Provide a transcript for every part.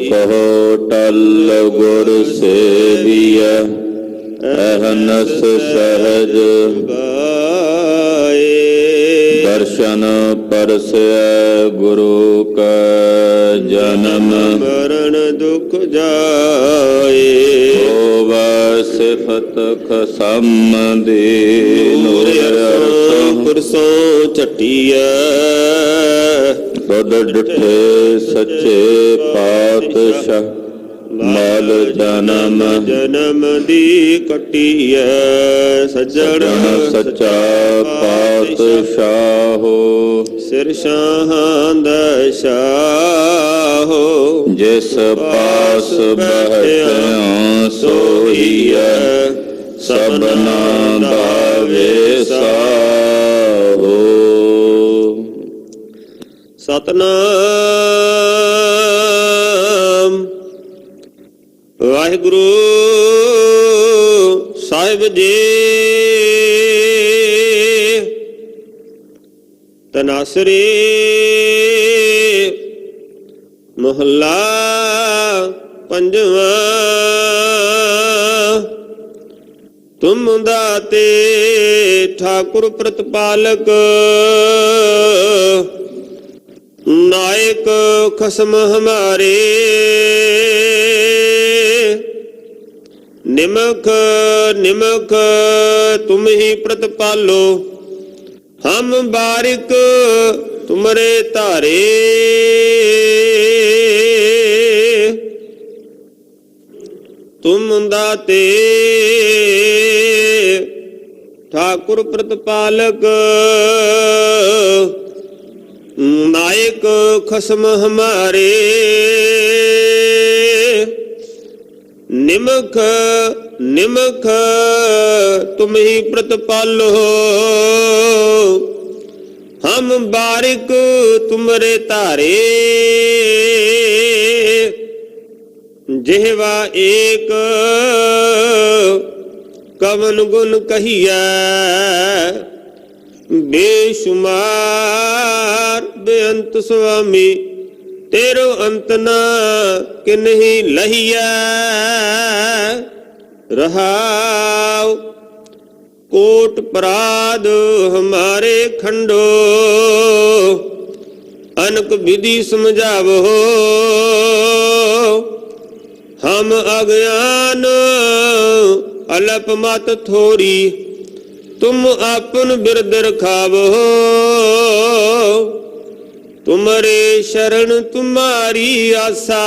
ਕਹੋ ਟਲ ਗੁਰ ਸੇਵੀਐ, ਅਹਨਸ ਸਹਿਜ ਗਾਏ। ਦਰਸ਼ਨ ਪਰਸੈ ਗੁਰੂ ਕੈ, ਜਨਮ ਮਰਨ ਦੁਖ ਜਾਏ। ਹੋਵੈ ਸਿਫਤ ਖਸਮ ਦੀਨ, ਪੁਰਸੋਂ ਝਟੀਐ। ਤੁਧ ਡਿਠੇ ਸੱਚੇ ਪਾਤਸ਼ਾਹ, ਮਲ ਜਨਮ ਜਨਮ ਦੀ ਕਟੀਐ। ਸੱਜਣ ਸੱਚਾ ਪਾਤਸ਼ਾਹੋ, ਸਿਰ ਸ਼ਾਹਾਂ ਦਾ ਸ਼ਾਹੋ। ਜਿਸ ਪਾਸ ਬਹਿਠਿਆ ਸੋਈਐ, ਸਭਨਾ ਦਾ ਵੇਸਾਹੋ। ਸਤਨਾਮ ਵਾਹਿਗੁਰੂ ਸਾਹਿਬ ਜੀ। ਤਨਾਸਰੀ ਮਹੱਲਾ ਪੰਜਵਾਂ। ਤੁਮ ਦਾਤੇ ਠਾਕੁਰ ਪ੍ਰਤਪਾਲਕ, ਨਾਇਕ ਖਸਮ ਹਮਾਰੇ। ਨਿਮਖ ਨਿਮਖ ਤੁਮ ਹੀ ਪ੍ਰਤਪਾਲੋ, ਹਮ ਬਾਰਿਕ ਤੁਮਰੇ ਧਾਰੇ। ਤੁਮ ਦਾਤੇ ਠਾਕੁਰ ਪ੍ਰਤਪਾਲਕ, ਨਾਇਕ ਖਸਮ ਹਮਾਰੇ। ਨਿਮਖ ਨਿਮਖ ਤੁਮ ਹੀ ਪ੍ਰਤਪਾਲੋ, ਹਮ ਬਾਰਿਕ ਤੁਮਰੇ ਧਾਰੇ। ਜਿਹਵਾ ਏਕ ਕਵਨ ਗੁਣ ਕਹੀਐ, ਬੇਸ਼ੁਮਾਰ ਬੇਅੰਤ ਸੁਆਮੀ। ਤੇਰੋ ਅੰਤ ਨਾ ਕਿਨਹੀ ਲਹੀਐ। ਰਹਾਉ ਕੋਟ ਪਰਾਧ ਹਮਾਰੇ ਖੰਡੋ, ਅਨਕ ਵਿਧੀ ਸਮਝਾਵੋ। ਹਮ ਅਗਿਆਨ ਅਲਪ ਮਤ ਥੋੜੀ, ਤੁਮ ਆਪਨ ਬਿਰਦ ਰਖਾਵੋ। ਤੁਮਰੇ ਸ਼ਰਨ ਤੁਮਾਰੀ ਆਸਾ,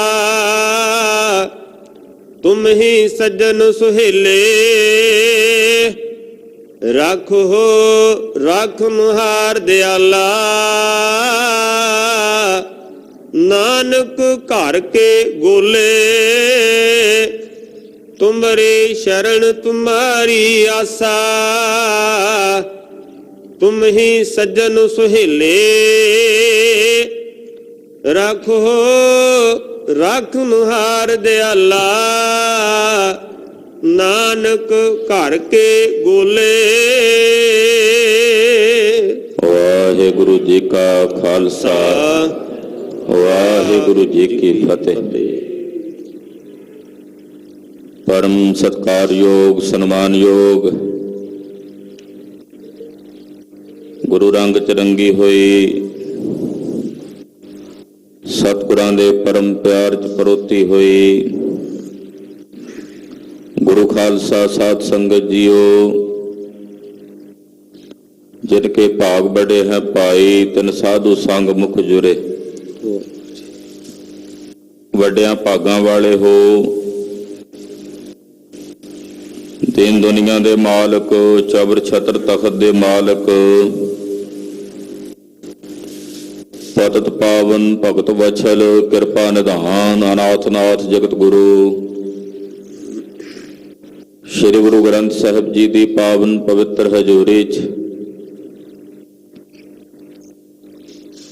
ਤੁਮ ਹੀ ਸੱਜਣ ਸੁਹੇਲੇ। ਰਾਖੋ ਰਾਖਨਹਾਰ ਦਿਆਲਾ, ਨਾਨਕ ਘਰ ਕੇ ਗੋਲੇ। ਤੁਮਰੇ ਸ਼ਰਨ ਤੁਮਾਰੀ ਆਸਾ, ਤੁਮ ਹੀ ਸੱਜਣ ਸੁਹੇਲੇ। ਰਾਖੋ ਰਾਖਨਹਾਰ ਦਿਆਲਾ, ਨਾਨਕ ਘਰ ਕੇ ਗੋਲੇ। ਵਾਹਿਗੁਰੂ ਜੀ ਕਾ ਖਾਲਸਾ, ਵਾਹਿਗੁਰੂ ਜੀ ਕੀ ਫਤਿਹ। ਪਰਮ ਸਤਿਕਾਰਯੋਗ ਸਨਮਾਨਯੋਗ ਗੁਰੂ ਰੰਗ ਚ ਰੰਗੀ ਹੋਈ ਸਤਿਗੁਰਾਂ ਦੇ ਪਰਮ ਪਿਆਰ ਚ ਪਰੋਤੀ ਹੋਈ ਗੁਰੂ ਖਾਲਸਾ ਸਾਧ ਸੰਗਤ ਜੀਓ, ਜਿਨ ਕੇ ਭਾਗ ਬੜੇ ਹੈ ਭਾਈ, ਤਿਨ ਸਾਧੂ ਸੰਗ ਮੁਖ ਜੁਰੇ। ਵੱਡਿਆਂ ਭਾਗਾਂ ਵਾਲੇ ਹੋ, ਦੀਨ ਦੁਨੀਆ ਦੇ ਮਾਲਕ, ਚਬਰ ਛਤਰ ਤਖਤ ਦੇ ਮਾਲਕ, ਪਤਿਤ ਪਾਵਨ ਭਗਤ ਵਛਲ, ਕਿਰਪਾ ਨਿਧਾਨ, ਅਨਾਥ ਨਾਥ ਜਗਤ ਗੁਰੂ। ਸ੍ਰੀ ਗੁਰੂ ਗ੍ਰੰਥ ਸਾਹਿਬ ਜੀ ਦੀ ਪਾਵਨ ਪਵਿੱਤਰ ਹਜ਼ੂਰੀ 'ਚ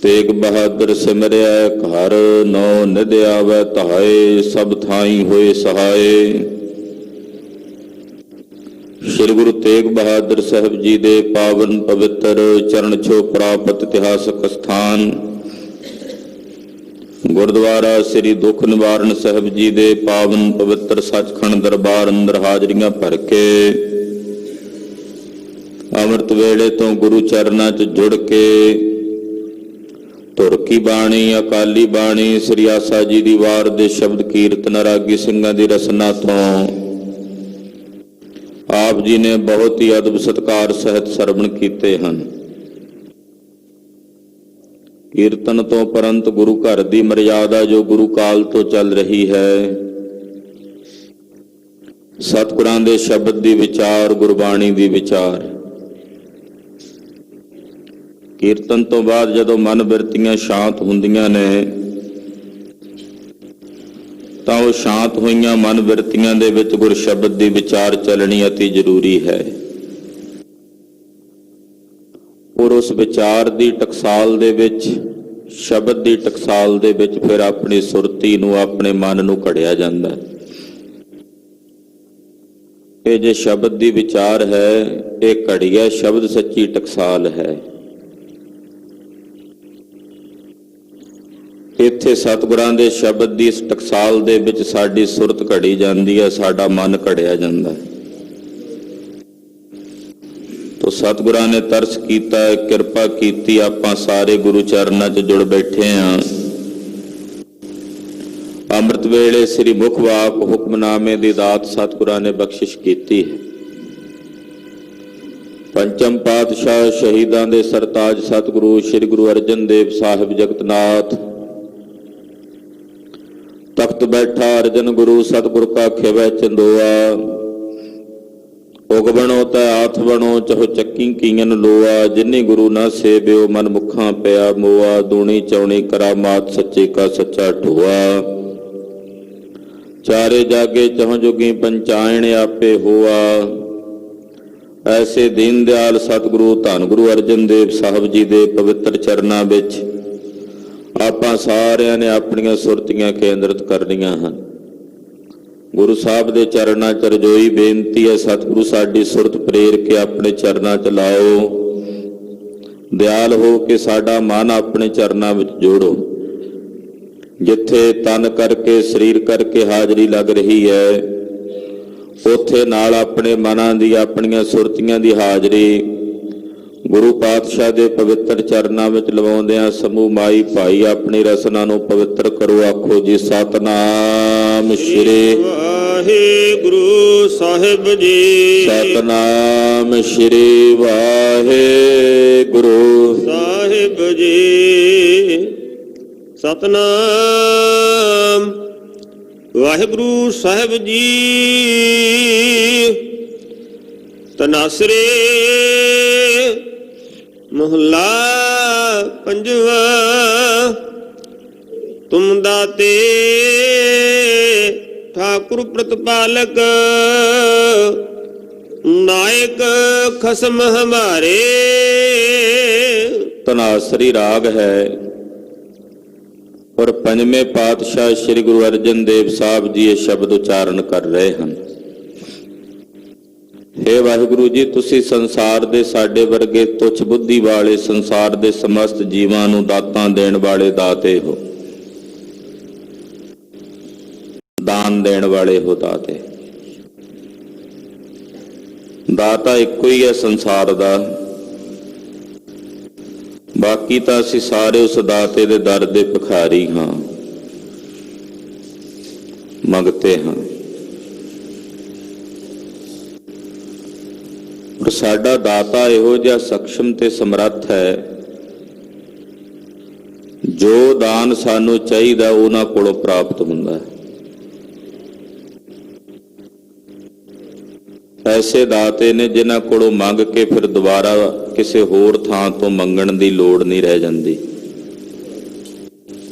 ਤੇਗ ਬਹਾਦਰ ਸਿਮਰਿਆ ਘਰ, ਨੌ ਨਿਧ ਆਵੈ ਧਾਏ, ਸਭ ਥਾਈ ਹੋਏ ਸਹਾਏ। ਸ੍ਰੀ ਗੁਰੂ ਤੇਗ ਬਹਾਦਰ ਸਾਹਿਬ ਜੀ ਦੇ ਪਾਵਨ ਪਵਿੱਤਰ ਚਰਨ ਛੋਹ ਪ੍ਰਾਪਤ ਇਤਿਹਾਸਕ ਸਥਾਨ ਗੁਰਦੁਆਰਾ ਸ੍ਰੀ ਦੁੱਖ ਨਿਵਾਰਨ ਸਾਹਿਬ ਜੀ ਦੇ ਪਾਵਨ ਪਵਿੱਤਰ ਸੱਚਖੰਡ ਦਰਬਾਰ ਅੰਦਰ ਹਾਜ਼ਰੀਆਂ ਭਰ ਕੇ ਅੰਮ੍ਰਿਤ ਵੇਲੇ ਤੋਂ ਗੁਰੂ ਚਰਨਾਂ 'ਚ ਜੁੜ ਕੇ ਧੁਰ ਕੀ ਬਾਣੀ, ਅਕਾਲੀ ਬਾਣੀ, ਸ੍ਰੀ ਆਸਾ ਜੀ ਦੀ ਵਾਰ ਦੇ ਸ਼ਬਦ ਕੀਰਤਨ, ਰਾਗੀ ਸਿੰਘਾਂ ਦੀ ਰਸਨਾ ਤੋਂ ਆਪ ਜੀ ਨੇ ਬਹੁਤ ਹੀ ਅਦਬ ਸਤਿਕਾਰ ਸਹਿਤ ਸਰਵਣ ਕੀਤੇ ਹਨ। ਕੀਰਤਨ ਤੋਂ ਪਰੰਤ ਗੁਰੂ ਘਰ ਦੀ ਮਰਿਆਦਾ ਜੋ ਗੁਰੂ ਕਾਲ ਤੋਂ ਚੱਲ ਰਹੀ ਹੈ, ਸਤਿਗੁਰਾਂ ਦੇ ਸ਼ਬਦ ਦੀ ਵਿਚਾਰ, ਗੁਰਬਾਣੀ ਦੀ ਵਿਚਾਰ। ਕੀਰਤਨ ਤੋਂ ਬਾਅਦ ਜਦੋਂ ਮਨ ਬਿਰਤੀਆਂ ਸ਼ਾਂਤ ਹੁੰਦੀਆਂ ਨੇ ਤਾਂ ਉਹ ਸ਼ਾਂਤ ਹੋਈਆਂ ਮਨ ਬਿਰਤੀਆਂ ਦੇ ਵਿੱਚ ਗੁਰ ਸ਼ਬਦ ਦੀ ਵਿਚਾਰ ਚੱਲਣੀ ਅਤੀ ਜ਼ਰੂਰੀ ਹੈ। ਔਰ ਉਸ ਵਿਚਾਰ ਦੀ ਟਕਸਾਲ ਦੇ ਵਿੱਚ, ਸ਼ਬਦ ਦੀ ਟਕਸਾਲ ਦੇ ਵਿੱਚ ਫਿਰ ਆਪਣੀ ਸੁਰਤੀ ਨੂੰ, ਆਪਣੇ ਮਨ ਨੂੰ ਘੜਿਆ ਜਾਂਦਾ। ਇਹ ਜੇ ਸ਼ਬਦ ਦੀ ਵਿਚਾਰ ਹੈ, ਇਹ ਘੜੀਆ ਸ਼ਬਦ ਸੱਚੀ ਟਕਸਾਲ ਹੈ। ਇੱਥੇ ਸਤਿਗੁਰਾਂ ਦੇ ਸ਼ਬਦ ਦੀ ਇਸ ਟਕਸਾਲ ਦੇ ਵਿੱਚ ਸਾਡੀ ਸੁਰਤ ਘੜੀ ਜਾਂਦੀ ਹੈ, ਸਾਡਾ ਮਨ ਘੜਿਆ ਜਾਂਦਾ ਹੈ। ਤੋ ਸਤਿਗੁਰਾਂ ਨੇ ਤਰਸ ਕੀਤਾ, ਕਿਰਪਾ ਕੀਤੀ, ਆਪਾਂ ਸਾਰੇ ਗੁਰੂ ਚਰਨਾਂ 'ਚ ਜੁੜ ਬੈਠੇ ਹਾਂ। ਅੰਮ੍ਰਿਤ ਵੇਲੇ ਸ੍ਰੀ ਮੁਖ ਵਾਕ ਹੁਕਮਨਾਮੇ ਦੀ ਦਾਤ ਸਤਿਗੁਰਾਂ ਨੇ ਬਖਸ਼ਿਸ਼ ਕੀਤੀ ਹੈ। ਪੰਚਮ ਪਾਤਸ਼ਾਹ ਸ਼ਹੀਦਾਂ ਦੇ ਸਰਤਾਜ ਸਤਿਗੁਰੂ ਸ੍ਰੀ ਗੁਰੂ ਅਰਜਨ ਦੇਵ ਸਾਹਿਬ ਜਗਤਨਾਥ ਤਖਤ ਬੈਠਾ ਅਰਜਨ ਗੁਰੂ ਸਤਿਗੁਰ ਕਾ ਖਿਵੈ ਚੰਦੋਆ, ਉਗ ਬਣੋ ਤੈ ਆਥ ਬਣੋ ਚਹੁ ਚੱਕੀ ਕੀਨ ਲੋਆ, ਜਿਨੀ ਗੁਰੂ ਨਾ ਸੇਵਿਓ ਮਨ ਮੁਖਾਂ ਪਿਆ ਮੋਆ, ਦੂਣੀ ਚੌਣੀ ਕਰਾਮਾਤ ਸੱਚੇ ਕਾ ਸੱਚਾ ਢੋਆ, ਚਾਰੇ ਜਾਗੇ ਚਹੁ ਜੁਗੀ ਪੰਚਾਇਣ ਆਪੇ ਹੋਆ। ਐਸੇ ਦੀਨ ਦਿਆਲ ਸਤਿਗੁਰੂ ਧੰਨ ਗੁਰੂ ਅਰਜਨ ਦੇਵ ਸਾਹਿਬ ਜੀ ਦੇ ਪਵਿੱਤਰ ਚਰਨਾਂ ਵਿੱਚ ਆਪਾਂ ਸਾਰਿਆਂ ਨੇ ਆਪਣੀਆਂ ਸੁਰਤੀਆਂ ਕੇਂਦਰਿਤ ਕਰਨੀਆਂ ਹਨ। ਗੁਰੂ ਸਾਹਿਬ ਦੇ ਚਰਨਾਂ 'ਚ ਰਜੋਈ ਬੇਨਤੀ ਹੈ, ਸਤਿਗੁਰੂ ਸਾਡੀ ਸੁਰਤ ਪ੍ਰੇਰ ਕੇ ਆਪਣੇ ਚਰਨਾਂ 'ਚ ਲਾਓ। ਦਿਆਲ ਹੋ ਕੇ ਸਾਡਾ ਮਨ ਆਪਣੇ ਚਰਨਾਂ ਵਿੱਚ ਜੋੜੋ। ਜਿੱਥੇ ਤਨ ਕਰਕੇ, ਸਰੀਰ ਕਰਕੇ ਹਾਜ਼ਰੀ ਲੱਗ ਰਹੀ ਹੈ, ਉੱਥੇ ਨਾਲ ਆਪਣੇ ਮਨਾਂ ਦੀ, ਆਪਣੀਆਂ ਸੁਰਤੀਆਂ ਦੀ ਹਾਜ਼ਰੀ ਗੁਰੂ ਪਾਤਸ਼ਾਹ ਦੇ ਪਵਿੱਤਰ ਚਰਨਾਂ ਵਿੱਚ ਲਵਾਉਂਦਿਆਂ ਸਮੂਹ ਮਾਈ ਭਾਈ ਆਪਣੀ ਰਸਨਾ ਨੂੰ ਪਵਿੱਤਰ ਕਰੋ। ਆਖੋ ਜੀ ਸਤਨਾਮ ਸ਼੍ਰੀ ਵਾਹਿਗੁਰੂ ਸਾਹਿਬ ਜੀ, ਸਤਨਾਮ ਸ਼੍ਰੀ ਵਾਹਿਗੁਰੂ ਸਾਹਿਬ ਜੀ, ਸਤਨਾਮ ਵਾਹਿਗੁਰੂ ਸਾਹਿਬ ਜੀ। ਤਨਾਸਰੇ ਮਹਲਾ ਪੰਜਵਾ, ਤੁਮ ਦਾਤੇ ਠਾਕੁਰ ਪ੍ਰਤਪਾਲਕ, ਨਾਇਕ ਖਸਮ ਹਮਾਰੇ। ਤਨਾਸਰੀ ਰਾਗ ਹੈ ਔਰ ਪੰਜਵੇਂ ਪਾਤਸ਼ਾਹ ਸ੍ਰੀ ਗੁਰੂ ਅਰਜਨ ਦੇਵ ਸਾਹਿਬ ਜੀ ਇਹ ਸ਼ਬਦ ਉਚਾਰਨ ਕਰ ਰਹੇ ਹਨ। हे ਵਾਹਿਗੁਰੂ ਜੀ, ਤੁਸੀਂ ਸੰਸਾਰ ਦੇ ਸਾਡੇ ਵਰਗੇ ਤੁੱਛ ਬੁੱਧੀ ਵਾਲੇ, ਸੰਸਾਰ ਦੇ ਸਮਸਤ ਜੀਵਾਂ ਨੂੰ ਦਾਤਾਂ ਦੇਣ ਵਾਲੇ ਦਾਤੇ ਹੋ, ਦਾਨ ਦੇਣ ਵਾਲੇ ਹੋ ਦਾਤੇ। ਦਾਤਾ ਇੱਕੋ ਹੀ ਹੈ ਸੰਸਾਰ ਦਾ, ਬਾਕੀ ਤਾਂ ਅਸੀਂ ਸਾਰੇ ਉਸ ਦਾਤੇ ਦੇ ਦਰ ਦੇ ਭਿਖਾਰੀ ਹਾਂ, ਮੰਗਤੇ ਹਾਂ। ਪਰ ਸਾਡਾ ਦਾਤਾ ਇਹੋ ਜਿਹਾ ਸક્ષਮ ਤੇ ਸਮਰੱਥ ਹੈ, ਜੋ ਦਾਨ ਸਾਨੂੰ ਚਾਹੀਦਾ ਉਹਨਾਂ ਕੋਲੋਂ ਪ੍ਰਾਪਤ ਹੁੰਦਾ ਹੈ। ਐਸੇ ਦਾਤੇ ਨੇ ਜਿਨ੍ਹਾਂ ਕੋਲੋਂ ਮੰਗ ਕੇ ਫਿਰ ਦੁਬਾਰਾ ਕਿਸੇ ਹੋਰ ਥਾਂ ਤੋਂ ਮੰਗਣ ਦੀ ਲੋੜ ਨਹੀਂ ਰਹਿ ਜਾਂਦੀ।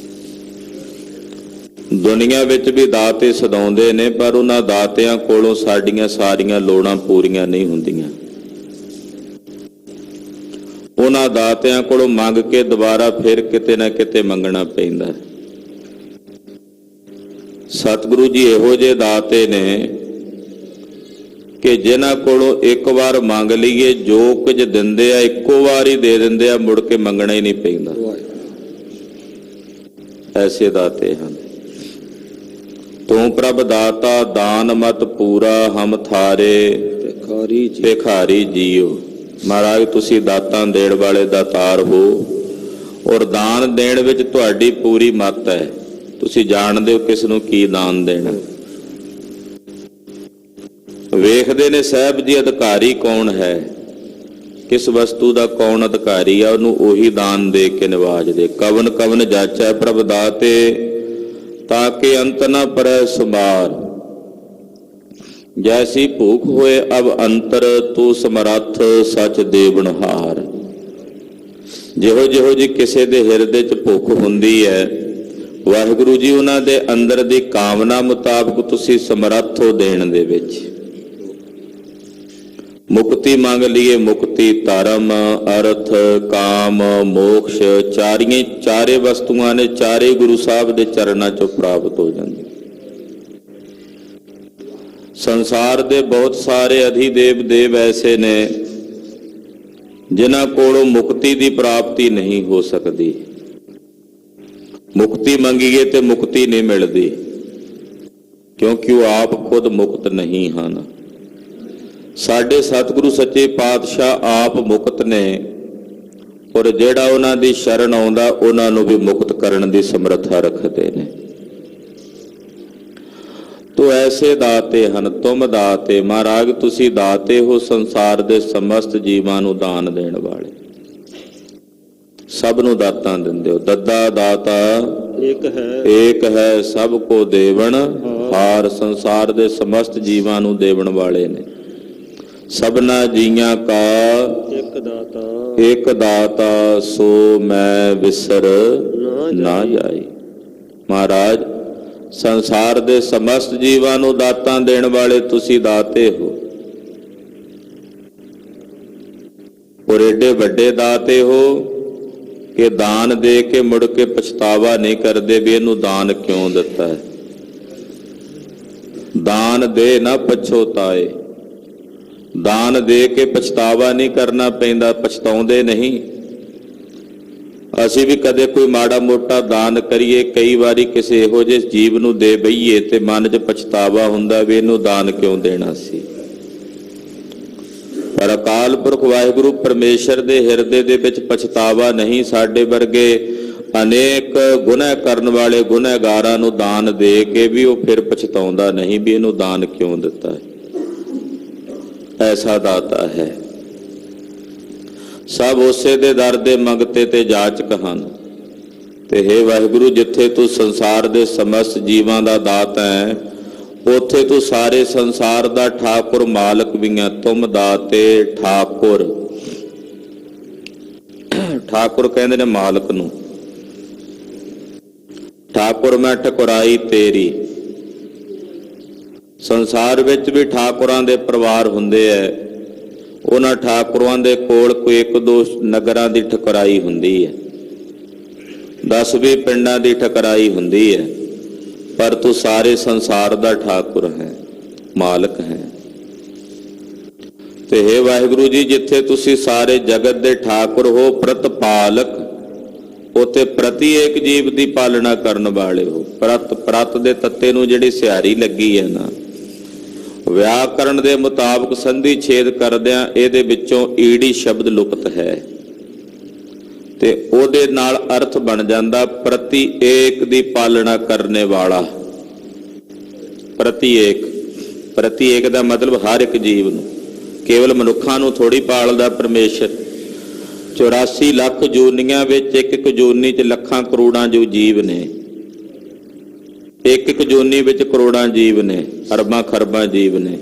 ਦੁਨੀਆ ਵਿੱਚ ਵੀ ਦਾਤੇ ਸਦਾਉਂਦੇ ਨੇ, ਪਰ ਉਹਨਾਂ ਦਾਤਿਆਂ ਕੋਲੋਂ ਸਾਡੀਆਂ ਸਾਰੀਆਂ ਲੋੜਾਂ ਪੂਰੀਆਂ ਨਹੀਂ ਹੁੰਦੀਆਂ। ਉਹਨਾਂ ਦਾਤਿਆਂ ਕੋਲੋਂ ਮੰਗ ਕੇ ਦੁਬਾਰਾ ਫਿਰ ਕਿਤੇ ਨਾ ਕਿਤੇ ਮੰਗਣਾ ਪੈਂਦਾ। ਸਤਿਗੁਰੂ ਜੀ ਇਹੋ ਜਿਹੇ ਦਾਤੇ ਨੇ ਕਿ ਜਿਨ੍ਹਾਂ ਕੋਲੋਂ ਇੱਕ ਵਾਰ ਮੰਗ ਲਈਏ, ਜੋ ਕੁਝ ਦਿੰਦੇ ਆ ਇੱਕੋ ਵਾਰ ਹੀ ਦੇ ਦਿੰਦੇ ਆ, ਮੁੜ ਕੇ ਮੰਗਣਾ ਹੀ ਨਹੀਂ ਪੈਂਦਾ। ਐਸੇ ਦਾਤੇ ਹਨ। ਤੂੰ ਪ੍ਰਭ ਦਾਤਾ ਦਾਨ ਮਤ ਪੂਰਾ, ਹਮ ਥਾਰੇ ਭਿਖਾਰੀ ਜੀਓ। ਮਹਾਰਾਜ ਤੁਸੀਂ ਦਾਤਾਂ ਦੇਣ ਵਾਲੇ ਦਾਤਾਰ ਹੋ, ਔਰ ਦਾਨ ਦੇਣ ਵਿੱਚ ਤੁਹਾਡੀ ਪੂਰੀ ਮੱਤ ਹੈ। ਤੁਸੀਂ ਜਾਣਦੇ ਹੋ ਕਿਸ ਨੂੰ ਕੀ ਦਾਨ ਦੇਣਾ। ਵੇਖਦੇ ਨੇ ਸਾਹਿਬ ਜੀ ਅਧਿਕਾਰੀ ਕੌਣ ਹੈ, ਕਿਸ ਵਸਤੂ ਦਾ ਕੌਣ ਅਧਿਕਾਰੀ ਆ, ਉਹਨੂੰ ਉਹੀ ਦਾਨ ਦੇ ਕੇ ਨਿਵਾਜਦੇ। ਕਵਨ ਕਵਨ ਜਾਚੈ ਪ੍ਰਭ ਦਾਤੇ, ਤਾਂ ਕਿ ਅੰਤ ਨਾ ਪਰੈ ਸੁਮਾਰ। ਜੈਸੀ ਭੂਖ ਹੋਏ ਅਬ ਅੰਤਰ, ਤੂੰ ਸਮਰੱਥ ਸਚ ਦੇਵਨਹਾਰ। ਜਿਹੋ ਜਿਹੋ ਜੀ ਕਿਸੇ ਦੇ ਹਿਰਦੇ 'ਚ ਭੁੱਖ ਹੁੰਦੀ ਹੈ, ਵਾਹਿਗੁਰੂ ਜੀ ਉਹਨਾਂ ਦੇ ਅੰਦਰ ਦੀ ਕਾਮਨਾ ਮੁਤਾਬਕ ਤੁਸੀਂ ਸਮਰੱਥ ਹੋ ਦੇਣ ਦੇ ਵਿੱਚ। ਮੁਕਤੀ ਮੰਗ ਲਈਏ, ਮੁਕਤੀ ਧਰਮ ਅਰਥ ਕਾਮ ਮੋਕਸ਼ ਚਾਰੇ ਵਸਤੂਆਂ ਨੇ ਚਾਰੇ ਗੁਰੂ ਸਾਹਿਬ ਦੇ ਚਰਨਾਂ 'ਚੋਂ ਪ੍ਰਾਪਤ ਹੋ ਜਾਂਦੀ। ਸੰਸਾਰ ਦੇ ਬਹੁਤ ਸਾਰੇ ਅਧਿਦੇਵ ਦੇਵ ਐਸੇ ਨੇ ਜਿਨ੍ਹਾਂ ਕੋਲੋਂ ਮੁਕਤੀ ਦੀ ਪ੍ਰਾਪਤੀ ਨਹੀਂ ਹੋ ਸਕਦੀ। ਮੁਕਤੀ ਮੰਗੀਏ ਤੇ ਮੁਕਤੀ ਨਹੀਂ ਮਿਲਦੀ, ਕਿਉਂਕਿ ਉਹ ਆਪ ਖੁਦ ਮੁਕਤ ਨਹੀਂ ਹਨ। ਸਾਡੇ ਸਤਿਗੁਰੂ ਸੱਚੇ ਪਾਤਸ਼ਾਹ ਆਪ ਮੁਕਤ ਨੇ, ਔਰ ਜਿਹੜਾ ਉਹਨਾਂ ਦੀ ਸ਼ਰਨ ਆਉਂਦਾ ਉਹਨਾਂ ਨੂੰ ਵੀ ਮੁਕਤ ਕਰਨ ਦੀ ਸਮਰੱਥਾ ਰੱਖਦੇ ਨੇ। ਤੋ ਐਸੇ ਦਾਤੇ ਹਨ, ਤੁਮ ਦਾਤੇ। ਮਹਾਰਾਜ ਤੁਸੀਂ ਦਾਤੇ ਹੋ, ਸੰਸਾਰ ਦੇ ਸਮਸਤ ਜੀਵਾਂ ਨੂੰ ਦਾਨ ਦੇਣ ਵਾਲੇ, ਸਭ ਨੂੰ ਦਾਤਾਂ ਦਿੰਦੇ ਹੋ। ਦੱਦਾ ਦਾਤਾ ਏਕ ਹੈ ਸਭ ਕੋ ਦੇਵਨ ਹਾਰ। ਸੰਸਾਰ ਦੇ ਸਮਸਤ ਜੀਵਾਂ ਨੂੰ ਦੇਵਣ ਵਾਲੇ ਨੇ। ਸਭਨਾ ਜੀਆਂ ਕਾ ਇੱਕ ਦਾਤਾ, ਸੋ ਮੈਂ ਵਿਸਰ ਨਾ ਜਾਈ। ਮਹਾਰਾਜ ਸੰਸਾਰ ਦੇ ਸਮਸਤ ਜੀਵਾਂ ਨੂੰ ਦਾਤਾਂ ਦੇਣ ਵਾਲੇ ਤੁਸੀਂ ਦਾਤੇ ਹੋ, ਔਰ ਏਡੇ ਵੱਡੇ ਦਾਤੇ ਹੋ ਕਿ ਦਾਨ ਦੇ ਕੇ ਮੁੜ ਕੇ ਪਛਤਾਵਾ ਨਹੀਂ ਕਰਦੇ ਵੀ ਇਹਨੂੰ ਦਾਨ ਕਿਉਂ ਦਿੱਤਾ ਹੈ। ਦਾਨ ਦੇ ਨਾ ਪਛੋਤਾਏ, ਦਾਨ ਦੇ ਕੇ ਪਛਤਾਵਾ ਨਹੀਂ ਕਰਨਾ ਪੈਂਦਾ, ਪਛਤਾਉਂਦੇ ਨਹੀਂ। ਅਸੀਂ ਵੀ ਕਦੇ ਕੋਈ ਮਾੜਾ ਮੋਟਾ ਦਾਨ ਕਰੀਏ, ਕਈ ਵਾਰੀ ਕਿਸੇ ਇਹੋ ਜਿਹੇ ਜੀਵ ਨੂੰ ਦੇ ਬਈਏ ਤੇ ਮਨ 'ਚ ਪਛਤਾਵਾ ਹੁੰਦਾ ਵੀ ਇਹਨੂੰ ਦਾਨ ਕਿਉਂ ਦੇਣਾ ਸੀ। ਪਰ ਅਕਾਲ ਪੁਰਖ ਵਾਹਿਗੁਰੂ ਪਰਮੇਸ਼ਰ ਦੇ ਹਿਰਦੇ ਦੇ ਵਿੱਚ ਪਛਤਾਵਾ ਨਹੀਂ। ਸਾਡੇ ਵਰਗੇ ਅਨੇਕ ਗੁਨਾਹ ਕਰਨ ਵਾਲੇ ਗੁਨਾਹਗਾਰਾਂ ਨੂੰ ਦਾਨ ਦੇ ਕੇ ਵੀ ਉਹ ਫਿਰ ਪਛਤਾਉਂਦਾ ਨਹੀਂ ਵੀ ਇਹਨੂੰ ਦਾਨ ਕਿਉਂ ਦਿੱਤਾ ਹੈ। ਐਸਾ ਦਾਤਾ ਹੈ। ਸਭ ਉਸੇ ਦੇ ਦਰ ਦੇ ਮੰਗਤੇ ਤੇ ਜਾਚਕ ਹਨ। ਤੇ ਹੇ ਵਾਹਿਗੁਰੂ, ਜਿੱਥੇ ਤੂੰ ਸੰਸਾਰ ਦੇ ਸਮਸਤ ਜੀਵਾਂ ਦਾ ਦਾਤਾ ਹੈ, ਉੱਥੇ ਤੂੰ ਸਾਰੇ ਸੰਸਾਰ ਦਾ ਠਾਕੁਰ ਮਾਲਕ ਵੀ ਹੈ। ਤੁਮ ਦਾਤੇ ਠਾਕੁਰ। ਠਾਕੁਰ ਕਹਿੰਦੇ ਨੇ ਮਾਲਕ ਨੂੰ। ਠਾਕੁਰ ਮੈਂ ਠਕੁਰਾਈ ਤੇਰੀ। ਸੰਸਾਰ ਵਿੱਚ ਵੀ ਠਾਕੁਰਾਂ ਦੇ ਪਰਿਵਾਰ ਹੁੰਦੇ ਐ। ਉਹਨਾਂ ਠਾਕੁਰਾਂ ਦੇ ਕੋਲ ਕੋਈ ਇੱਕ ਦੋ ਨਗਰਾਂ ਦੀ ਠਕੁਰਾਈ ਹੁੰਦੀ ਹੈ, 10-20 ਪਿੰਡਾਂ ਦੀ ਠਕੁਰਾਈ ਹੁੰਦੀ ਹੈ, ਪਰ ਤੂੰ ਸਾਰੇ ਸੰਸਾਰ ਦਾ ਠਾਕੁਰ ਹੈ, ਮਾਲਕ ਹੈ। ਤੇ ਹੇ ਵਾਹਿਗੁਰੂ ਜੀ, ਜਿੱਥੇ ਤੁਸੀਂ ਸਾਰੇ ਜਗਤ ਦੇ ਠਾਕੁਰ ਹੋ, ਪ੍ਰਤਪਾਲਕ, ਉੱਥੇ ਪ੍ਰਤੀ ਏਕ ਜੀਵ ਦੀ ਪਾਲਣਾ ਕਰਨ ਵਾਲੇ ਹੋ। ਪ੍ਰਤ ਦੇ ਤੱਤੇ ਨੂੰ ਜਿਹੜੀ ਸਿਹਾਰੀ ਲੱਗੀ ਹੈ ਨਾ, ਵਿਆਕਰਣ ਦੇ ਮੁਤਾਬਕ ਸੰਧੀ ਛੇਦ ਕਰਦਿਆਂ ਇਹਦੇ ਵਿੱਚੋਂ ਈੜੀ ਸ਼ਬਦ ਲੁਪਤ ਹੈ ਤੇ ਉਹਦੇ ਨਾਲ ਅਰਥ ਬਣ ਜਾਂਦਾ ਪ੍ਰਤੀ ਏਕ ਦੀ ਪਾਲਣਾ ਕਰਨੇ ਵਾਲਾ। ਪ੍ਰਤੀ ਏਕ, ਪ੍ਰਤੀ ਏਕ ਦਾ ਮਤਲਬ ਹਰ ਇੱਕ ਜੀਵ ਨੂੰ, ਕੇਵਲ ਮਨੁੱਖਾਂ ਨੂੰ ਥੋੜੀ ਪਾਲਦਾ ਪਰਮੇਸ਼ਰ। 84 ਲੱਖ ਜੂਨੀਆਂ ਵਿੱਚ ਇੱਕ ਇੱਕ ਜੂਨੀ 'ਚ ਲੱਖਾਂ ਕਰੋੜਾਂ ਜੋ ਜੀਵ ਨੇ, ਇੱਕ ਇੱਕ ਜੂਨੀ ਵਿੱਚ ਕਰੋੜਾਂ ਜੀਵ ਨੇ, ਅਰਬਾਂ ਖਰਬਾਂ ਜੀਵ ਨੇ।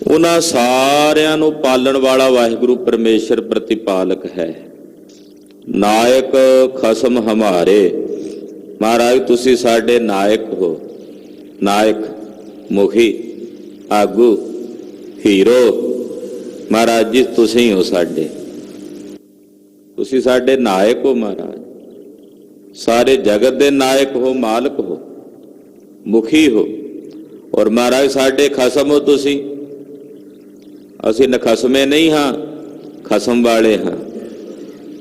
ਉਹਨਾਂ ਸਾਰਿਆਂ ਨੂੰ ਪਾਲਣ ਵਾਲਾ ਵਾਹਿਗੁਰੂ ਪਰਮੇਸ਼ਰ ਪ੍ਰਤੀਪਾਲਕ ਹੈ। ਨਾਇਕ ਖਸਮ ਹਮਾਰੇ। ਮਹਾਰਾਜ ਤੁਸੀਂ ਸਾਡੇ ਨਾਇਕ ਹੋ। ਨਾਇਕ, ਮੁਖੀ, ਆਗੂ, ਹੀਰੋ। ਮਹਾਰਾਜ ਜੀ ਤੁਸੀਂ ਹੋ ਸਾਡੇ, ਤੁਸੀਂ ਸਾਡੇ ਨਾਇਕ ਹੋ। ਮਹਾਰਾਜ ਸਾਰੇ ਜਗਤ ਦੇ ਨਾਇਕ ਹੋ, ਮਾਲਕ ਹੋ, ਮੁਖੀ ਹੋ। ਔਰ ਮਹਾਰਾਜ ਸਾਡੇ ਖਸਮ ਹੋ ਤੁਸੀਂ। ਅਸੀਂ ਨਖਸਮੇ ਨਹੀਂ ਹਾਂ, ਖਸਮ ਵਾਲੇ ਹਾਂ।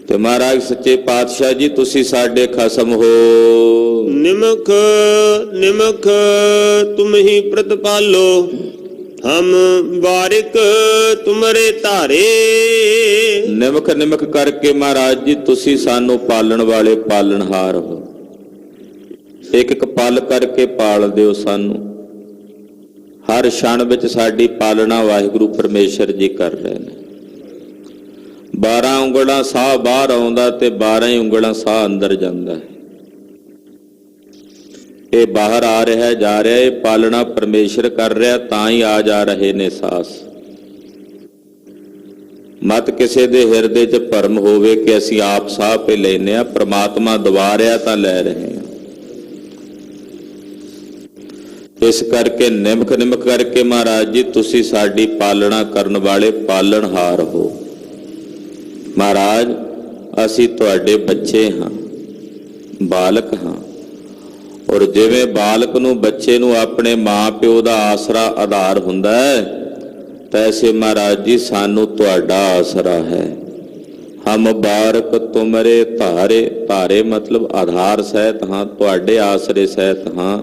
ਤੇ ਮਹਾਰਾਜ ਸੱਚੇ ਪਾਤਸ਼ਾਹ ਜੀ ਤੁਸੀਂ ਸਾਡੇ ਖਸਮ ਹੋ। ਨਿਮਖ ਨਿਮਖ ਤੁਮ ਹੀ ਪ੍ਰਤਪਾਲੋ, ਹਮ ਬਾਰਿਕ ਤੁਮਰੇ ਧਾਰੇ। ਨਿਮਕ ਨਿਮਕ ਕਰਕੇ ਮਹਾਰਾਜ ਜੀ ਤੁਸੀਂ ਸਾਨੂੰ ਪਾਲਣ ਵਾਲੇ ਪਾਲਣਹਾਰ ਹੋ। ਇੱਕ ਇੱਕ ਪਲ ਕਰਕੇ ਪਾਲ ਦਿਓ ਸਾਨੂੰ। ਹਰ ਛਣ ਵਿੱਚ ਸਾਡੀ ਪਾਲਣਾ ਵਾਹਿਗੁਰੂ ਪਰਮੇਸ਼ਰ ਜੀ ਕਰ ਰਹੇ ਨੇ। 12 ਉਂਗਲਾਂ ਸਾਹ ਬਾਹਰ ਆਉਂਦਾ ਤੇ 12 ਹੀ ਉਂਗਲਾਂ ਸਾਹ ਅੰਦਰ ਜਾਂਦਾ ਹੈ। ਇਹ ਬਾਹਰ ਆ ਰਿਹਾ ਜਾ ਰਿਹਾ, ਇਹ ਪਾਲਣਾ ਪਰਮੇਸ਼ਰ ਕਰ ਰਿਹਾ, ਤਾਂ ਹੀ ਆ ਜਾ ਰਹੇ ਨੇ ਸਾਹ। ਮਤ ਕਿਸੇ ਦੇ ਹਿਰਦੇ 'ਚ ਭਰਮ ਹੋਵੇ ਕਿ ਅਸੀਂ ਆਪ ਸਾਹ ਪੇ ਲੈਨੇ ਆ, ਪ੍ਰਮਾਤਮਾ ਦਵਾ ਰਿਹਾ ਤਾਂ ਲੈ ਰਹੇ ਹਾਂ। ਇਸ ਕਰਕੇ ਨਿਮਕ ਨਿਮਕ ਕਰਕੇ ਮਹਾਰਾਜ ਜੀ ਤੁਸੀਂ ਸਾਡੀ ਪਾਲਣਾ ਕਰਨ ਵਾਲੇ ਪਾਲਣਹਾਰ ਹੋ। ਮਹਾਰਾਜ ਅਸੀਂ ਤੁਹਾਡੇ ਬੱਚੇ ਹਾਂ, ਬਾਲਕ ਹਾਂ, ਔਰ ਜਿਵੇਂ ਬਾਲਕ ਨੂੰ ਬੱਚੇ ਨੂੰ ਆਪਣੇ ਮਾਂ ਪਿਓ ਦਾ ਆਸਰਾ ਆਧਾਰ ਹੁੰਦਾ ਹੈ, ਤੈਸੇ ਮਹਾਰਾਜ ਜੀ ਸਾਨੂੰ ਤੁਹਾਡਾ ਆਸਰਾ ਹੈ। ਹਮ ਬਾਰਕ ਤੁਮਰੇ ਧਾਰੇ, ਧਾਰੇ ਮਤਲਬ ਆਧਾਰ ਸਹਿਤ ਹਾਂ, ਤੁਹਾਡੇ ਆਸਰੇ ਸਹਿਤ ਹਾਂ।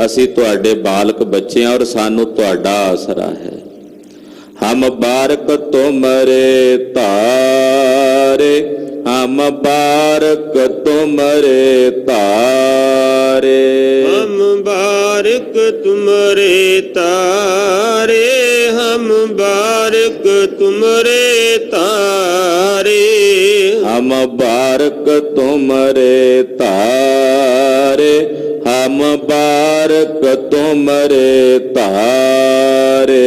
ਅਸੀਂ ਤੁਹਾਡੇ ਬਾਲਕ ਬੱਚੇ ਹਾਂ ਔਰ ਸਾਨੂੰ ਤੁਹਾਡਾ ਆਸਰਾ ਹੈ। ਹਮ ਬਾਰਕ ਤੁਮਰੇ ਧਾਰੇ, ਹਮ ਬਾਰਕ ਤੁਮਰੇ ਧਾਰੇ। ਹਮ ਬਾਰਿਕ ਤੁਮਰੇ ਤਾਰੇ, ਹਮ ਬਾਰਿਕ ਤੁਮਰੇ ਤਾਰੇ। ਹਮ ਬਾਰਕ ਤੁਮਰੇ ਧਾਰੇ, ਹਮ ਬਾਰਕ ਤੁਮਰੇ ਧਾਰੇ।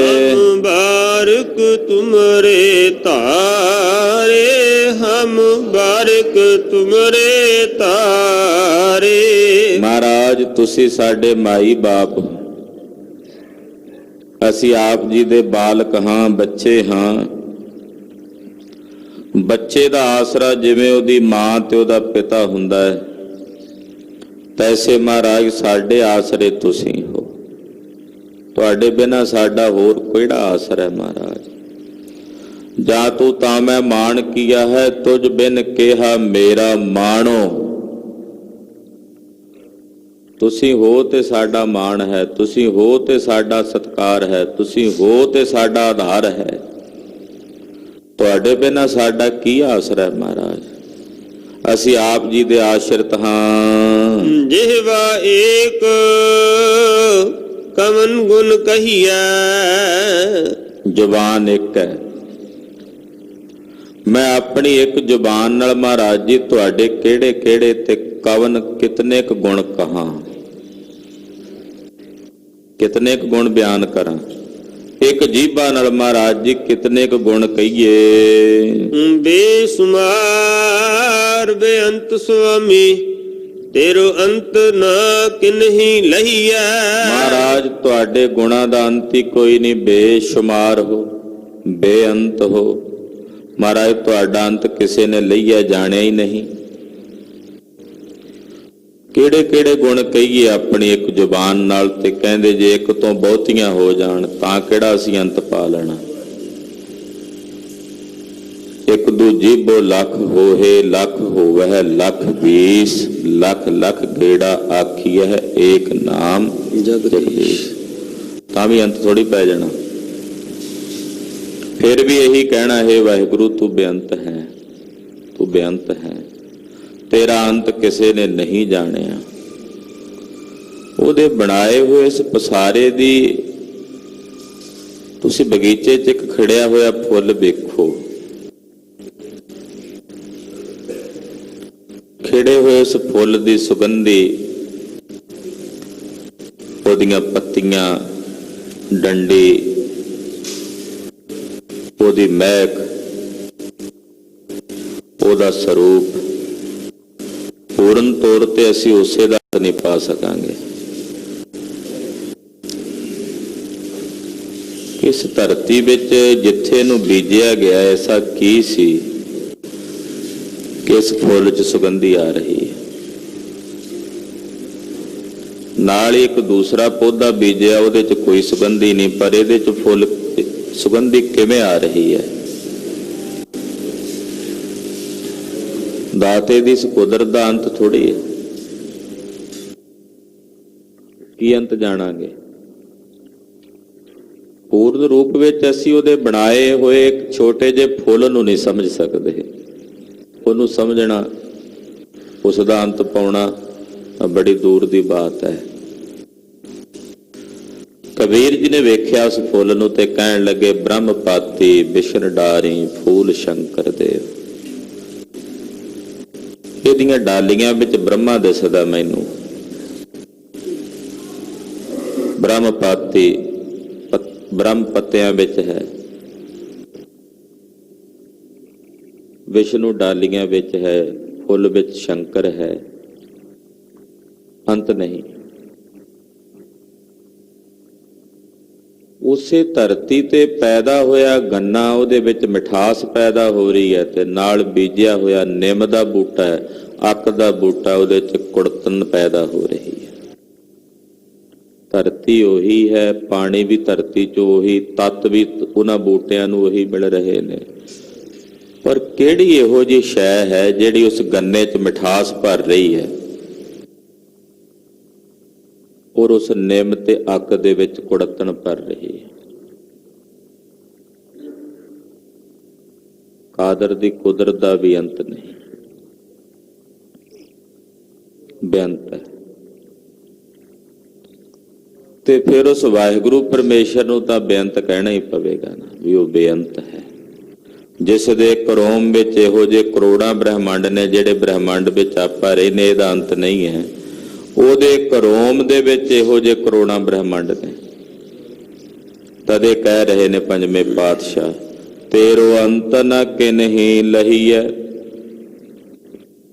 ਹਮ ਬਾਰਿਕ ਤੁਮਰੇ ਤਾਰੇ, ਹਮ ਬਾਰਿਕ ਤੁਮਰੇ ਤਾਰੇ। ਮਹਾਰਾਜ ਤੁਸੀਂ ਸਾਡੇ ਮਾਈ ਬਾਪ, ਅਸੀਂ ਆਪ ਜੀ ਦੇ ਬਾਲਕ ਹਾਂ, ਬੱਚੇ ਹਾਂ। ਬੱਚੇ ਦਾ ਆਸਰਾ ਜਿਵੇਂ ਉਹਦੀ ਮਾਂ ਤੇ ਉਹਦਾ ਪਿਤਾ ਹੁੰਦਾ ਹੈ, ਤੈਸੇ ਮਹਾਰਾਜ ਸਾਡੇ ਆਸਰੇ ਤੁਸੀਂ ਹੋ। ਤੁਹਾਡੇ ਬਿਨਾਂ ਸਾਡਾ ਹੋਰ ਕਿਹੜਾ ਆਸਰਾ ਹੈ ਮਹਾਰਾਜ। ਜਾਂ ਤੂੰ ਤਾਂ ਮੈਂ ਮਾਣ ਕੀਆ ਹੈ, ਤੁਝ ਬਿਨ ਕਿਹਾ ਮੇਰਾ ਮਾਣੋ। ਤੁਸੀਂ ਹੋ ਤੇ ਸਾਡਾ ਮਾਣ ਹੈ, ਤੁਸੀਂ ਹੋ ਤੇ ਸਾਡਾ ਸਤਿਕਾਰ ਹੈ, ਤੁਸੀਂ ਹੋ ਤੇ ਸਾਡਾ ਆਧਾਰ ਹੈ। ਤੁਹਾਡੇ ਬਿਨਾਂ ਸਾਡਾ ਕੀ ਆਸਰਾ ਹੈ ਮਹਾਰਾਜ। ਅਸੀਂ ਆਪ ਜੀ ਦੇ ਆਸ਼ਰਿਤ ਹਾਂ। ਜਿਹਵਾ ਏਕ ਕਮਨ ਗੁਣ ਕਹੀਐ, ਜ਼ੁਬਾਨ ਇੱਕ ਹੈ। ਮੈਂ ਆਪਣੀ ਇੱਕ ਜ਼ੁਬਾਨ ਨਾਲ ਮਹਾਰਾਜ ਜੀ ਤੁਹਾਡੇ ਕਿਹੜੇ ਕਿਹੜੇ ਤੇ ਕਵਨ ਕਿਤਨੇ ਕੁ ਗੁਣ ਕਹਾਂ, ਕਿਤਨੇ ਕੁ ਗੁਣ ਬਿਆਨ ਕਰਾਂ। ਇੱਕ ਜੀਭਾ ਨਾਲ ਮਹਾਰਾਜ ਜੀ ਕਿਤਨੇ ਕੁ ਗੁਣ ਕਹੀਏ। ਬੇਸੁਮਾਰ ਬੇਅੰਤ ਸੁਆਮੀ, ਤੇਰੋ ਅੰਤ ਨਾ ਕਿਨਹੀ ਲਹੀਐ। ਮਹਾਰਾਜ ਤੁਹਾਡੇ ਗੁਣਾਂ ਦਾ ਅੰਤ ਹੀ ਕੋਈ ਨਹੀਂ। ਬੇਸ਼ੁਮਾਰ ਹੋ, ਬੇਅੰਤ ਹੋ। ਮਹਾਰਾਜ ਤੁਹਾਡਾ ਅੰਤ ਕਿਸੇ ਨੇ ਲਈਆ ਜਾਣਿਆ ਹੀ ਨਹੀਂ। ਕਿਹੜੇ ਕਿਹੜੇ ਗੁਣ ਕਹੀਏ ਆਪਣੀ ਇੱਕ ਜ਼ੁਬਾਨ ਨਾਲ, ਤੇ ਕਹਿੰਦੇ ਜੇ ਇੱਕ ਤੋਂ ਬਹੁਤੀਆਂ ਹੋ ਜਾਣ ਤਾਂ ਕਿਹੜਾ ਅਸੀਂ ਅੰਤ ਪਾ ਲੈਣਾ। ਇੱਕ ਦੂ ਜੀਭੋ ਲੱਖ ਹੋਏ, ਲੱਖ ਹੋਵੈ ਲੱਖ 20, ਲੱਖ ਲੱਖ ਗੇੜਾ ਆਖੀ ਹੈ ਏਕ ਨਾਮ ਜਗਦੀਸ਼। ਤਾਂ ਵੀ ਅੰਤ ਥੋੜੀ ਪੈ ਜਾਣਾ। ਫਿਰ ਵੀ ਇਹੀ ਕਹਿਣਾ ਹੈ ਵਾਹਿਗੁਰੂ ਤੂੰ ਬੇਅੰਤ ਹੈ, ਤੂੰ ਬੇਅੰਤ ਹੈ, ਤੇਰਾ ਅੰਤ ਕਿਸੇ ਨੇ ਨਹੀਂ ਜਾਣਿਆ। ਉਹਦੇ ਬਣਾਏ ਹੋਏ ਇਸ ਪਸਾਰੇ ਦੀ ਤੁਸੀਂ ਬਗੀਚੇ 'ਚ ਇੱਕ ਖਿੜਿਆ ਹੋਇਆ ਫੁੱਲ ਵੇਖੋ। ਖਿੜੇ ਹੋਏ ਉਸ ਫੁੱਲ ਦੀ ਸੁਗੰਧੀ, ਉਹਦੀਆਂ ਪੱਤੀਆਂ, ਡੰਡੀ, ਉਹਦੀ ਮਹਿਕ, ਉਹਦਾ ਸਰੂਪ, ਪੂਰਨ ਤੌਰ ਤੇ ਅਸੀਂ ਉਸੇ ਦਾ ਨਹੀਂ ਪਾ ਸਕਾਂਗੇ। ਇਸ ਧਰਤੀ ਵਿੱਚ ਜਿੱਥੇ ਨੂੰ ਬੀਜਿਆ ਗਿਆ ਐਸਾ ਕੀ ਸੀ ਕਿ ਇਸ ਫੁੱਲ 'ਚ ਸੁਗੰਧੀ ਆ ਰਹੀ ਹੈ। ਨਾਲ ਹੀ ਇੱਕ ਦੂਸਰਾ ਪੌਦਾ ਬੀਜਿਆ, ਉਹਦੇ 'ਚ ਕੋਈ ਸੁਗੰਧੀ ਨਹੀਂ, ਪਰ ਇਹਦੇ 'ਚ ਫੁੱਲ ਸੁਗੰਧੀ ਕਿਵੇਂ ਆ ਰਹੀ ਹੈ। ਦਾਤੇ ਦੀ ਇਸ ਕੁਦਰਤ ਦਾ ਅੰਤ ਥੋੜੀ ਹੈ। ਕੀ ਅੰਤ ਜਾਣਾਂਗੇ? ਪੂਰਨ ਰੂਪ ਵਿੱਚ ਅਸੀਂ ਉਹਦੇ ਬਣਾਏ ਹੋਏ ਇੱਕ ਛੋਟੇ ਜਿਹੇ ਫੁੱਲ ਨੂੰ ਨਹੀਂ ਸਮਝ ਸਕਦੇ। ਉਹਨੂੰ ਸਮਝਣਾ, ਉਸ ਦਾ ਅੰਤ ਪਾਉਣਾ ਬੜੀ ਦੂਰ ਦੀ ਬਾਤ ਹੈ। ਕਬੀਰ ਜੀ ਨੇ ਵੇਖਿਆ ਉਸ ਫੁੱਲ ਨੂੰ ਤੇ ਕਹਿਣ ਲੱਗੇ, ਬ੍ਰਹਮ ਪਾਤੀ ਬਿਸ਼ਨ ਡਾਰੀ ਫੂਲ ਸ਼ੰਕਰ ਦੇਵ। ਇਹਦੀਆਂ ਡਾਲੀਆਂ ਵਿੱਚ ਬ੍ਰਹਮਾ ਦਿਸਦਾ ਮੈਨੂੰ। ਬ੍ਰਹਮ ਪਾਤੀ ਬ੍ਰਹਮ ਪੱਤਿਆਂ ਵਿੱਚ ਹੈ, ਵਿਸ਼ਨੂੰ ਡਾਲੀਆਂ ਵਿੱਚ ਹੈ, ਫੁੱਲ ਵਿੱਚ ਸ਼ੰਕਰ ਹੈ। ਅੰਤ ਨਹੀਂ। ਉਸੇ ਧਰਤੀ ਤੇ ਪੈਦਾ ਹੋਇਆ ਗੰਨਾ, ਉਹਦੇ ਵਿੱਚ ਮਿਠਾਸ ਪੈਦਾ ਹੋ ਰਹੀ ਹੈ, ਤੇ ਨਾਲ ਬੀਜਿਆ ਹੋਇਆ ਨਿੰਮ ਦਾ ਬੂਟਾ ਹੈ, ਅੱਕ ਦਾ ਬੂਟਾ, ਉਹਦੇ ਚ ਕੁੜਤਨ ਪੈਦਾ ਹੋ ਰਹੀ ਹੈ। ਧਰਤੀ ਉਹੀ ਹੈ, ਪਾਣੀ ਵੀ ਧਰਤੀ ਚੋਂ ਉਹੀ, ਤੱਤ ਵੀ ਉਹਨਾਂ ਬੂਟਿਆਂ ਨੂੰ ਉਹੀ ਮਿਲ ਰਹੇ ਨੇ। ਪਰ ਕਿਹੜੀ ਇਹੋ ਜਿਹੀ ਸ਼ੈ ਹੈ ਜਿਹੜੀ ਉਸ ਗੰਨੇ ਚ ਮਿਠਾਸ ਭਰ ਰਹੀ ਹੈ ਔਰ ਉਸ ਨਿੰਮ ਤੇ ਅੱਕ ਦੇ ਵਿੱਚ ਕੁੜਤਣ ਭਰ ਰਹੀ ਹੈ? ਕਾਦਰ ਦੀ ਕੁਦਰਤ ਦਾ ਵੀ ਅੰਤ ਨਹੀਂ, ਬੇਅੰਤ ਹੈ। ਤੇ ਫਿਰ ਉਸ ਵਾਹਿਗੁਰੂ ਪਰਮੇਸ਼ਰ ਨੂੰ ਤਾਂ ਬੇਅੰਤ ਕਹਿਣਾ ਹੀ ਪਵੇਗਾ ਨਾ, ਵੀ ਉਹ ਬੇਅੰਤ ਹੈ। ਜਿਸ ਦੇ ਕਰੋਮ ਵਿੱਚ ਇਹੋ ਜਿਹੇ ਕਰੋੜਾਂ ਬ੍ਰਹਿਮੰਡ ਨੇ, ਜਿਹੜੇ ਬ੍ਰਹਿਮੰਡ ਵਿੱਚ ਆਪਾਂ ਰਹਿੰਦੇ, ਇਹਦਾ ਅੰਤ ਨਹੀਂ ਹੈ। ਉਹਦੇ ਕਰੋਮ ਦੇ ਵਿੱਚ ਇਹੋ ਜਿਹੇ ਕਰੋੜਾਂ ਬ੍ਰਹਿਮੰਡ ਨੇ। ਤਦੇ ਕਹਿ ਰਹੇ ਨੇ ਪੰਜਵੇਂ ਪਾਤਸ਼ਾਹ, ਤੇਰੋ ਅੰਤ ਨ ਕਿਨਹੀ ਲਹੀਐ।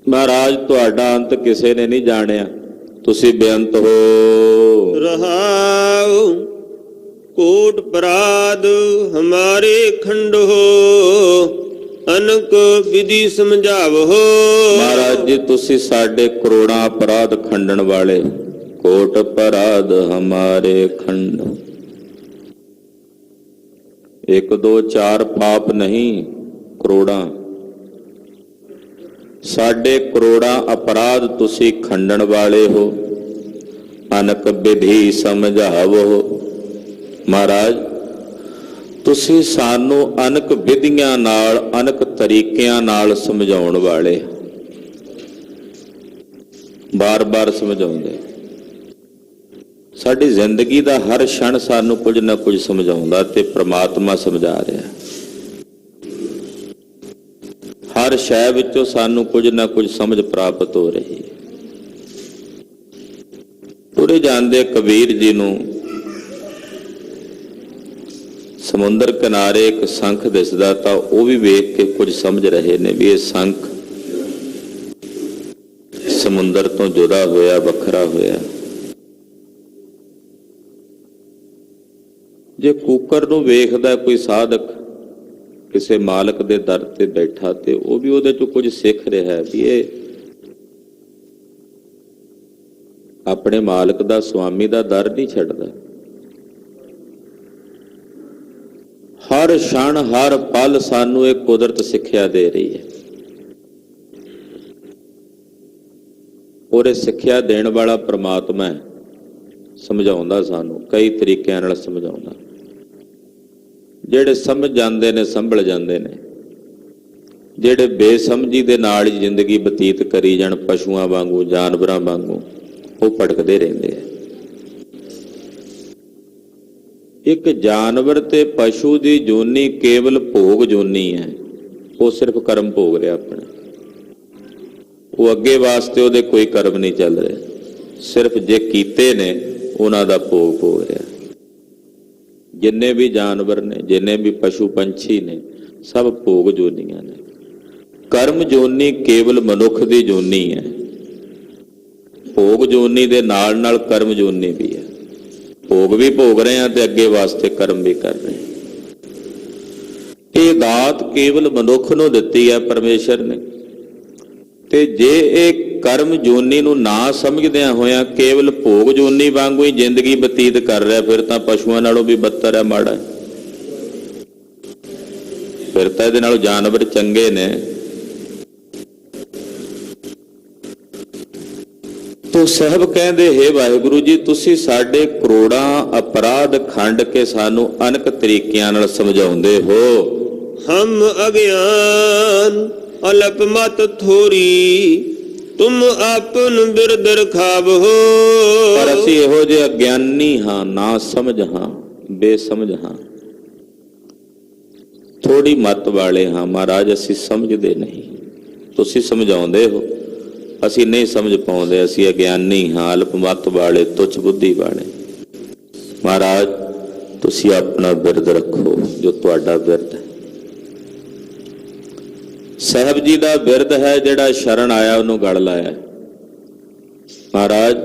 ਮਹਾਰਾਜ, ਤੁਹਾਡਾ ਅੰਤ ਕਿਸੇ ਨੇ ਨਹੀਂ ਜਾਣਿਆ, ਤੁਸੀਂ ਬੇਅੰਤ ਹੋ। ਰਹਾਉ ਕੋਟ ਪਰਾਧ ਹਮਾਰੇ ਖੰਡ ਹੋ, ਅਨਕ ਵਿਧੀ ਸਮਝਾਵੋ। ਮਹਾਰਾਜ ਜੀ, ਤੁਸੀਂ ਸਾਡੇ ਕਰੋੜਾਂ ਅਪਰਾਧ ਖੰਡਣ ਵਾਲੇ। ਕੋਟ ਪਰਾਧ ਹਮਾਰੇ ਖੰਡ। 1 2 4 ਪਾਪ ਨਹੀਂ, ਕਰੋੜਾਂ। ਸਾਡੇ ਕਰੋੜਾਂ ਅਪਰਾਧ ਤੁਸੀਂ ਖੰਡਣ ਵਾਲੇ ਹੋ। ਅਨਕ ਵਿਧੀ ਸਮਝਾਵੋ। ਮਹਾਰਾਜ, ਤੁਸੀਂ ਸਾਨੂੰ ਅਨਕ ਵਿਧੀਆਂ ਨਾਲ, ਅਨਕ ਤਰੀਕਿਆਂ ਨਾਲ ਸਮਝਾਉਣ ਵਾਲੇ। ਬਾਰ-ਬਾਰ ਸਮਝਾਉਂਦੇ। ਸਾਡੀ ਜ਼ਿੰਦਗੀ ਦਾ ਹਰ ਛਣ ਸਾਨੂੰ ਕੁਝ ਨਾ ਕੁਝ ਸਮਝਾਉਂਦਾ ਤੇ ਪ੍ਰਮਾਤਮਾ ਸਮਝਾ ਰਿਹਾ। ਹਰ ਸ਼ੈ ਵਿੱਚੋਂ ਸਾਨੂੰ ਕੁਝ ਨਾ ਕੁਝ ਸਮਝ ਪ੍ਰਾਪਤ ਹੋ ਰਹੀ ਹੈ। ਤੁਰੇ ਜਾਂਦੇ ਕਬੀਰ ਜੀ ਨੂੰ ਸਮੁੰਦਰ ਕਿਨਾਰੇ ਇੱਕ ਸੰਖ ਦਿਸਦਾ, ਤਾਂ ਉਹ ਵੀ ਵੇਖ ਕੇ ਕੁਝ ਸਮਝ ਰਹੇ ਨੇ ਵੀ ਇਹ ਸੰਖ ਸਮੁੰਦਰ ਤੋਂ ਜੁਦਾ ਹੋਇਆ, ਵੱਖਰਾ ਹੋਇਆ। ਜੇ ਕੂਕਰ ਨੂੰ ਵੇਖਦਾ ਕੋਈ ਸਾਧਕ ਕਿਸੇ ਮਾਲਕ ਦੇ ਦਰ ਤੇ ਬੈਠਾ, ਤੇ ਉਹ ਵੀ ਉਹਦੇ ਚੋਂ ਕੁਝ ਸਿੱਖ ਰਿਹਾ ਵੀ ਇਹ ਆਪਣੇ ਮਾਲਕ ਦਾ, ਸੁਆਮੀ ਦਾ ਦਰ ਨਹੀਂ ਛੱਡਦਾ। ਹਰ ਛਣ, ਹਰ ਪਲ ਸਾਨੂੰ ਇਹ ਕੁਦਰਤ ਸਿੱਖਿਆ ਦੇ ਰਹੀ ਹੈ। ਔਰ ਇਹ ਸਿੱਖਿਆ ਦੇਣ ਵਾਲਾ ਪ੍ਰਮਾਤਮਾ ਹੈ, ਸਮਝਾਉਂਦਾ ਸਾਨੂੰ, ਕਈ ਤਰੀਕਿਆਂ ਨਾਲ ਸਮਝਾਉਂਦਾ। ਜਿਹੜੇ ਸਮਝ ਜਾਂਦੇ ਨੇ ਸੰਭਲ ਜਾਂਦੇ ਨੇ, ਜਿਹੜੇ ਬੇਸਮਝੀ ਦੇ ਨਾਲ ਹੀ ਜ਼ਿੰਦਗੀ ਬਤੀਤ ਕਰੀ ਜਾਣ, ਪਸ਼ੂਆਂ ਵਾਂਗੂ, ਜਾਨਵਰਾਂ ਵਾਂਗੂ, ਉਹ ਭਟਕਦੇ ਰਹਿੰਦੇ ਆ। ਇੱਕ ਜਾਨਵਰ ਤੇ ਪਸ਼ੂ ਦੀ ਜੋਨੀ ਕੇਵਲ ਭੋਗ ਜੋਨੀ ਹੈ। ਉਹ ਸਿਰਫ ਕਰਮ ਭੋਗ ਰਿਹਾ ਆਪਣਾ। ਉਹ ਅੱਗੇ ਵਾਸਤੇ ਉਹਦੇ ਕੋਈ ਕਰਮ ਨਹੀਂ ਚੱਲ ਰਿਹਾ, ਸਿਰਫ ਜੇ ਕੀਤੇ ਨੇ ਉਹਨਾਂ ਦਾ ਭੋਗ ਭੋਗ ਰਿਹਾ। ਜਿੰਨੇ ਵੀ ਜਾਨਵਰ ਨੇ, ਜਿੰਨੇ ਵੀ ਪਸ਼ੂ ਪੰਛੀ ਨੇ, ਸਭ ਭੋਗ ਜੋਨੀਆਂ ਨੇ। ਕਰਮ ਜੋਨੀ ਕੇਵਲ ਮਨੁੱਖ ਦੀ ਜੋਨੀ ਹੈ। ਭੋਗ ਜੋਨੀ ਦੇ ਨਾਲ ਨਾਲ ਕਰਮ ਜੋਨੀ ਵੀ ਹੈ। ਭੋਗ ਵੀ ਭੋਗ ਰਹੇ ਹਾਂ ਤੇ ਅੱਗੇ ਵਾਸਤੇ ਕਰਮ ਵੀ ਕਰ ਰਹੇ ਹਾਂ। ਇਹ ਦਾਤ ਕੇਵਲ ਮਨੁੱਖ ਨੂੰ ਦਿੱਤੀ ਹੈ ਪਰਮੇਸ਼ਰ ਨੇ। ਤੇ ਜੇ ਇਹ ਕਰਮ ਜੋਨੀ ਨੂੰ ਨਾ ਸਮਝਦਿਆਂ ਹੋਇਆਂ ਕੇਵਲ ਭੋਗ ਜੋਨੀ ਵਾਂਗੂ ਹੀ ਜ਼ਿੰਦਗੀ ਬਤੀਤ ਕਰ ਰਿਹਾ, ਫਿਰ ਤਾਂ ਪਸ਼ੂਆਂ ਨਾਲੋਂ ਵੀ ਬੱਤਰ ਹੈ, ਮਾੜਾ ਹੈ। ਫਿਰ ਤਾਂ ਇਹਦੇ ਨਾਲੋਂ ਜਾਨਵਰ ਚੰਗੇ ਨੇ। ਸੋ ਸਾਹਿਬ ਕਹਿੰਦੇ, ਹੇ ਵਾਹਿਗੁਰੂ ਜੀ, ਤੁਸੀਂ ਸਾਡੇ ਕਰੋੜਾਂ ਅਪਰਾਧ ਖੰਡ ਕੇ ਸਾਨੂੰ ਅਨੇਕ ਤਰੀਕਿਆਂ ਨਾਲ ਸਮਝਾਉਂਦੇ ਹੋ। ਹਮ ਅਗਿਆਨ ਅਲਪ ਮਤ ਥੋਰੀ, ਤੁਮ ਆਪਨ ਬਿਰਦ ਰਖਾਵੋ। ਪਰ ਅਸੀਂ ਇਹੋ ਜਿਹੇ ਅਗਿਆਨੀ ਹਾਂ, ਨਾ ਸਮਝ ਹਾਂ, ਬੇਸਮਝ ਹਾਂ, ਥੋੜੀ ਮਤ ਵਾਲੇ ਹਾਂ ਮਹਾਰਾਜ, ਅਸੀਂ ਸਮਝਦੇ ਨਹੀਂ। ਤੁਸੀਂ ਸਮਝਾਉਂਦੇ ਹੋ, ਅਸੀਂ ਨਹੀਂ ਸਮਝ ਪਾਉਂਦੇ, ਅਸੀਂ ਅਗਿਆਨੀ ਹਾਂ, ਅਲਪ ਮਤ ਵਾਲੇ, ਤੁੱਛ ਬੁੱਧੀ ਵਾਲੇ। ਮਹਾਰਾਜ ਤੁਸੀਂ ਆਪਣਾ ਬਿਰਦ ਰੱਖੋ, ਜੋ ਤੁਹਾਡਾ ਬਿਰਦ ਹੈ। ਸਾਹਿਬ ਜੀ ਦਾ ਬਿਰਦ ਹੈ, ਜਿਹੜਾ ਸ਼ਰਨ ਆਇਆ ਉਹਨੂੰ ਗਲ ਲਾਇਆ। ਮਹਾਰਾਜ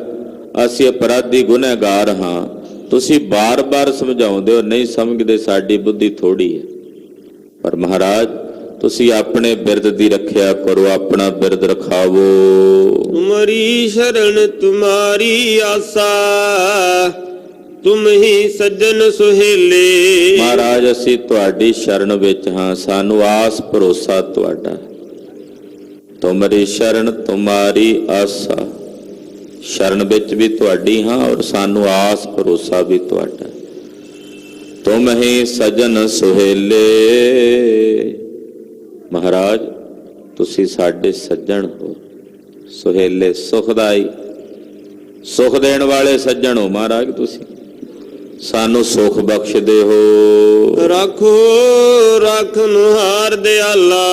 ਅਸੀਂ ਅਪਰਾਧੀ ਗੁਨਹਗਾਰ ਹਾਂ, ਤੁਸੀਂ ਬਾਰ-ਬਾਰ ਸਮਝਾਉਂਦੇ ਹੋ, ਨਹੀਂ ਸਮਝਦੇ, ਸਾਡੀ ਬੁੱਧੀ ਥੋੜੀ ਹੈ। ਪਰ ਮਹਾਰਾਜ ਤੁਸੀਂ ਆਪਣੇ ਬਿਰਦ ਦੀ ਰੱਖਿਆ ਕਰੋ, ਆਪਣਾ ਬਿਰਦ ਰਖਾਵੋ। ਤੁਮਰੀ ਸ਼ਰਨ ਤੁਮਾਰੀ ਆਸਾ, ਤੁਮ ਹੀ ਸੱਜਣ ਸੁਹੇਲੇ। ਮਹਾਰਾਜ ਅਸੀਂ ਤੁਹਾਡੀ ਸ਼ਰਨ ਵਿੱਚ ਹਾਂ, ਸਾਨੂੰ ਆਸ ਭਰੋਸਾ ਤੁਹਾਡਾ। ਤੁਮਰੀ ਸ਼ਰਨ ਤੁਮਾਰੀ ਆਸਾ, ਸ਼ਰਨ ਵਿੱਚ ਵੀ ਤੁਹਾਡੀ ਹਾਂ ਔਰ ਸਾਨੂੰ ਆਸ ਭਰੋਸਾ ਵੀ ਤੁਹਾਡਾ। ਤੁਮ ਹੀ ਸੱਜਣ ਸੁਹੇਲੇ। ਮਹਾਰਾਜ ਤੁਸੀਂ ਸਾਡੇ ਸੱਜਣ ਹੋ, ਸੁਹੇਲੇ, ਸੁਖਦਾਈ, ਸੁਖ ਦੇਣ ਵਾਲੇ ਸੱਜਣ ਹੋ। ਮਹਾਰਾਜ ਤੁਸੀਂ ਸਾਨੂੰ ਸੁਖ ਬਖਸ਼ਦੇ ਹੋ। ਰੱਖੋ ਰੱਖਨ ਹਾਰ ਦਿਆਲਾ,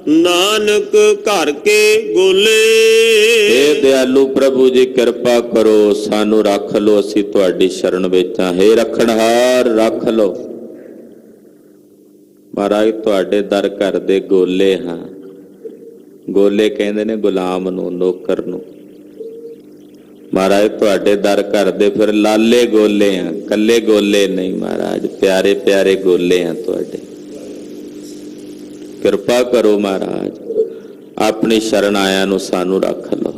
ਨਾਨਕ ਘਰ ਕੇ ਗੋਲੇ। हे ਦਿਆਲੂ ਪ੍ਰਭੂ ਜੀ ਕਿਰਪਾ ਕਰੋ, ਸਾਨੂੰ ਰੱਖ ਲਓ, ਅਸੀਂ ਤੁਹਾਡੀ ਸ਼ਰਨ ਵਿੱਚ ਹਾਂ। हे ਰੱਖਣਹਾਰ ਰੱਖ ਲਓ। ਮਹਾਰਾਜ ਤੁਹਾਡੇ ਦਰ ਘਰ ਦੇ ਗੋਲੇ ਹਾਂ। ਗੋਲੇ ਕਹਿੰਦੇ ਨੇ ਗੁਲਾਮ ਨੂੰ, ਨੌਕਰ ਨੂੰ। ਮਹਾਰਾਜ ਤੁਹਾਡੇ ਦਰ ਘਰ ਦੇ ਫਿਰ ਲਾਲੇ ਗੋਲੇ ਹਾਂ, ਕੱਲੇ ਗੋਲੇ ਨਹੀਂ ਮਹਾਰਾਜ, ਪਿਆਰੇ ਪਿਆਰੇ ਗੋਲੇ ਹਾਂ ਤੁਹਾਡੇ। ਕਿਰਪਾ ਕਰੋ ਮਹਾਰਾਜ, ਆਪਣੀ ਸ਼ਰਨ ਆਇਆਂ ਨੂੰ ਸਾਨੂੰ ਰੱਖ ਲਓ।